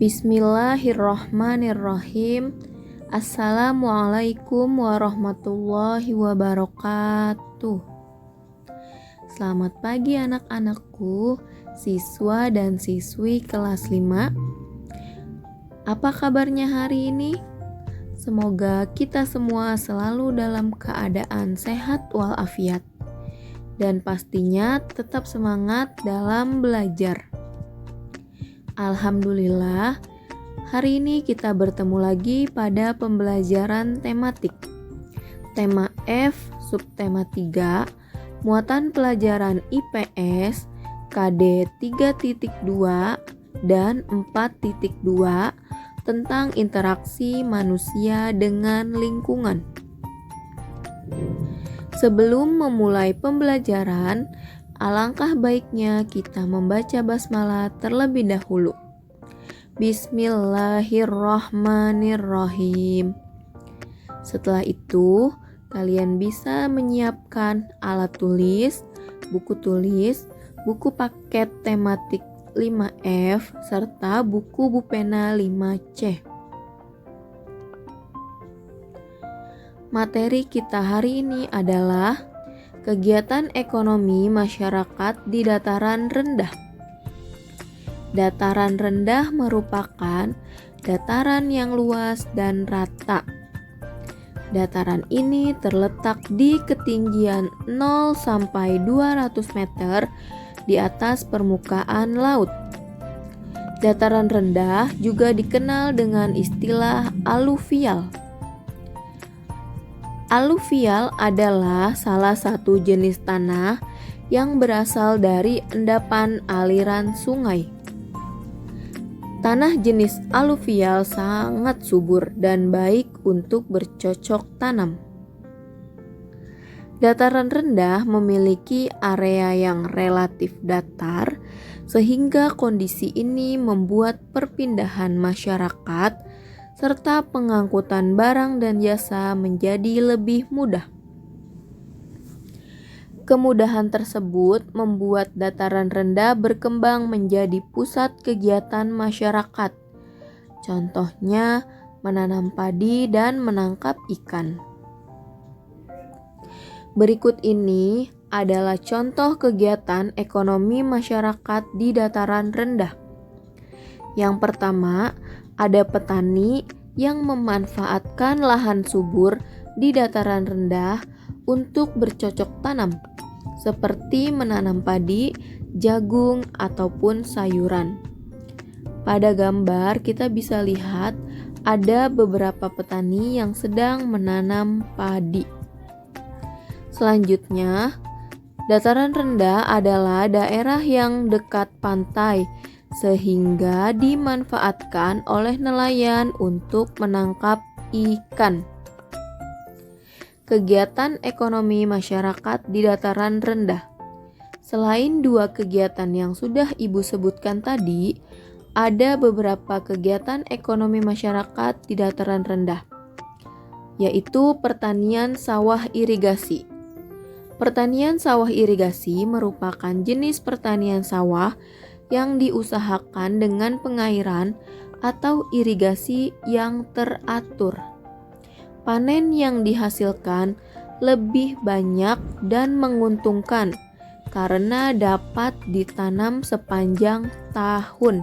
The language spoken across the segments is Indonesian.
Bismillahirrahmanirrahim. Assalamualaikum warahmatullahi wabarakatuh. Selamat pagi anak-anakku, siswa dan siswi kelas 5. Apa kabarnya hari ini? Semoga kita semua selalu dalam keadaan sehat walafiat dan pastinya tetap semangat dalam belajar. Alhamdulillah, hari ini kita bertemu lagi pada pembelajaran tematik. Tema F, subtema 3, muatan pelajaran IPS, KD 3.2 dan 4.2 tentang interaksi manusia dengan lingkungan. Sebelum memulai pembelajaran, alangkah baiknya kita membaca basmalah terlebih dahulu. Bismillahirrahmanirrahim. Setelah itu, kalian bisa menyiapkan alat tulis, buku paket tematik 5F, serta buku Bupena 5C. Materi kita hari ini adalah kegiatan ekonomi masyarakat di dataran rendah. Dataran rendah merupakan dataran yang luas dan rata. Dataran ini terletak di ketinggian 0 sampai 200 meter di atas permukaan laut. Dataran rendah juga dikenal dengan istilah aluvial. Aluvial adalah salah satu jenis tanah yang berasal dari endapan aliran sungai. Tanah jenis aluvial sangat subur dan baik untuk bercocok tanam. Dataran rendah memiliki area yang relatif datar, sehingga kondisi ini membuat perpindahan masyarakat serta pengangkutan barang dan jasa menjadi lebih mudah. Kemudahan tersebut membuat dataran rendah berkembang menjadi pusat kegiatan masyarakat. Contohnya, menanam padi dan menangkap ikan. Berikut ini adalah contoh kegiatan ekonomi masyarakat di dataran rendah. Yang pertama, ada petani yang memanfaatkan lahan subur di dataran rendah untuk bercocok tanam, seperti menanam padi, jagung, ataupun sayuran. Pada gambar kita bisa lihat ada beberapa petani yang sedang menanam padi. Selanjutnya, dataran rendah adalah daerah yang dekat pantai, sehingga dimanfaatkan oleh nelayan untuk menangkap ikan. Kegiatan ekonomi masyarakat di dataran rendah. Selain dua kegiatan yang sudah Ibu sebutkan tadi, ada beberapa kegiatan ekonomi masyarakat di dataran rendah, yaitu pertanian sawah irigasi. Pertanian sawah irigasi merupakan jenis pertanian sawah yang diusahakan dengan pengairan atau irigasi yang teratur. Panen yang dihasilkan lebih banyak dan menguntungkan karena dapat ditanam sepanjang tahun.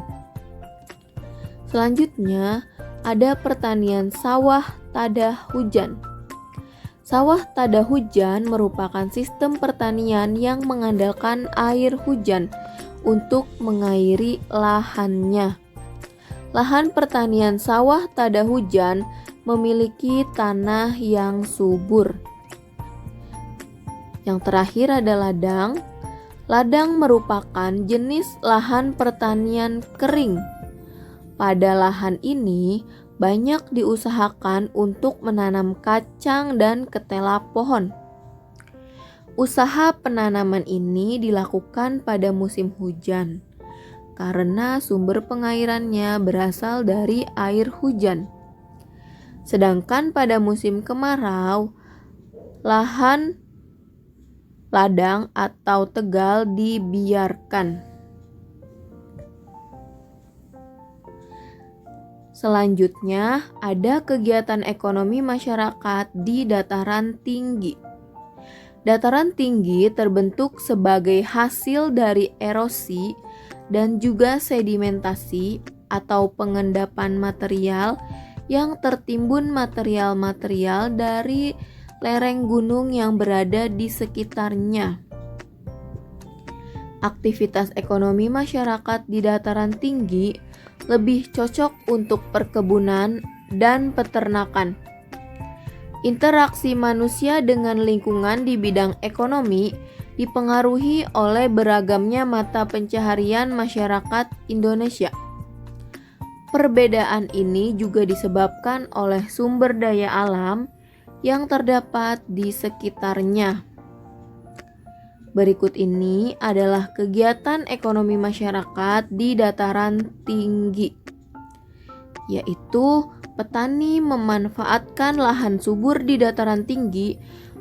Selanjutnya, ada pertanian sawah tada hujan. Sawah tada hujan merupakan sistem pertanian yang mengandalkan air hujan untuk mengairi lahannya. Lahan pertanian sawah tada hujan memiliki tanah yang subur. Yang terakhir ada ladang. Ladang merupakan jenis lahan pertanian kering. Pada lahan ini banyak diusahakan untuk menanam kacang dan ketela pohon. Usaha penanaman ini dilakukan pada musim hujan karena sumber pengairannya berasal dari air hujan. Sedangkan pada musim kemarau, lahan ladang atau tegal dibiarkan. Selanjutnya, ada kegiatan ekonomi masyarakat di dataran tinggi. Dataran tinggi terbentuk sebagai hasil dari erosi dan juga sedimentasi atau pengendapan material yang tertimbun material-material dari lereng gunung yang berada di sekitarnya. Aktivitas ekonomi masyarakat di dataran tinggi lebih cocok untuk perkebunan dan peternakan. Interaksi manusia dengan lingkungan di bidang ekonomi dipengaruhi oleh beragamnya mata pencaharian masyarakat Indonesia. Perbedaan ini juga disebabkan oleh sumber daya alam yang terdapat di sekitarnya. Berikut ini adalah kegiatan ekonomi masyarakat di dataran tinggi, yaitu petani memanfaatkan lahan subur di dataran tinggi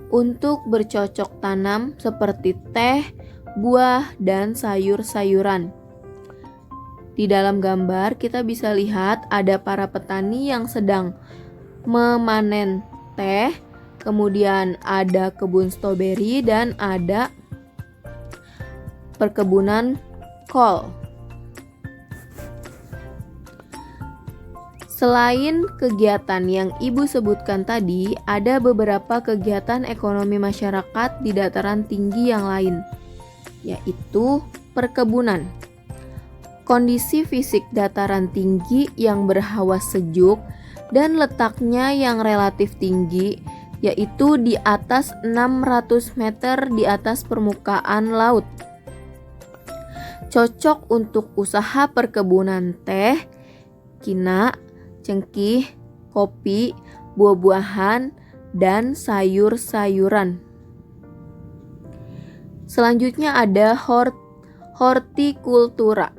untuk bercocok tanam seperti teh, buah, dan sayur-sayuran. Di dalam gambar kita bisa lihat ada para petani yang sedang memanen teh, kemudian ada kebun stroberi dan ada perkebunan kol. Selain kegiatan yang Ibu sebutkan tadi, ada beberapa kegiatan ekonomi masyarakat di dataran tinggi yang lain, yaitu perkebunan. Kondisi fisik dataran tinggi yang berhawa sejuk dan letaknya yang relatif tinggi, yaitu di atas 600 meter di atas permukaan laut. Cocok untuk usaha perkebunan teh, kina, cengkih, kopi, buah-buahan, dan sayur-sayuran. Selanjutnya ada hortikultura.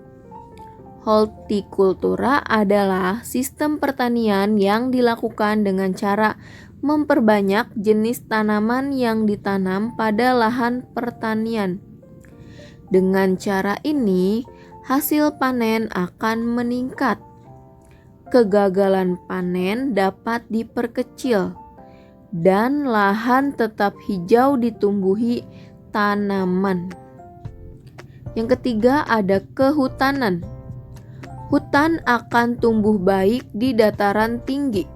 Hortikultura adalah sistem pertanian yang dilakukan dengan cara memperbanyak jenis tanaman yang ditanam pada lahan pertanian. Dengan cara ini, hasil panen akan meningkat. Kegagalan panen dapat diperkecil dan lahan tetap hijau ditumbuhi tanaman. Yang ketiga ada kehutanan. Hutan akan tumbuh baik di dataran tinggi.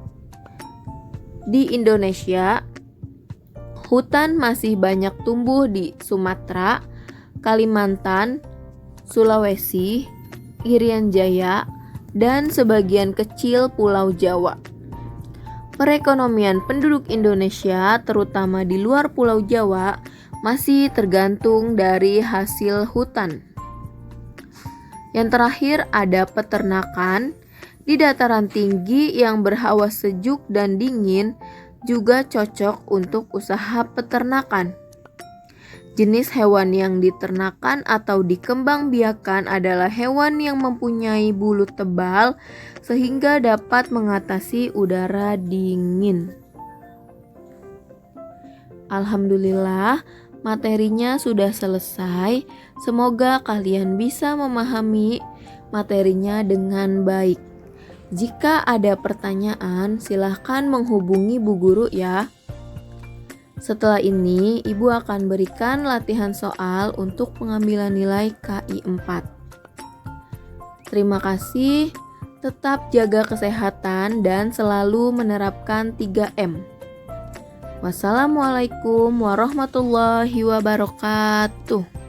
Di Indonesia, hutan masih banyak tumbuh di Sumatera, Kalimantan, Sulawesi, Irian Jaya, dan sebagian kecil Pulau Jawa. Perekonomian penduduk Indonesia, terutama di luar Pulau Jawa, masih tergantung dari hasil hutan. Yang terakhir ada peternakan. Di dataran tinggi yang berhawa sejuk dan dingin juga cocok untuk usaha peternakan. Jenis hewan yang diternakan atau dikembangbiakan adalah hewan yang mempunyai bulu tebal sehingga dapat mengatasi udara dingin. Alhamdulillah, materinya sudah selesai. Semoga kalian bisa memahami materinya dengan baik. Jika ada pertanyaan, silahkan menghubungi Bu Guru ya. Setelah ini, Ibu akan berikan latihan soal untuk pengambilan nilai KI 4. Terima kasih, tetap jaga kesehatan dan selalu menerapkan 3M. Wassalamualaikum warahmatullahi wabarakatuh.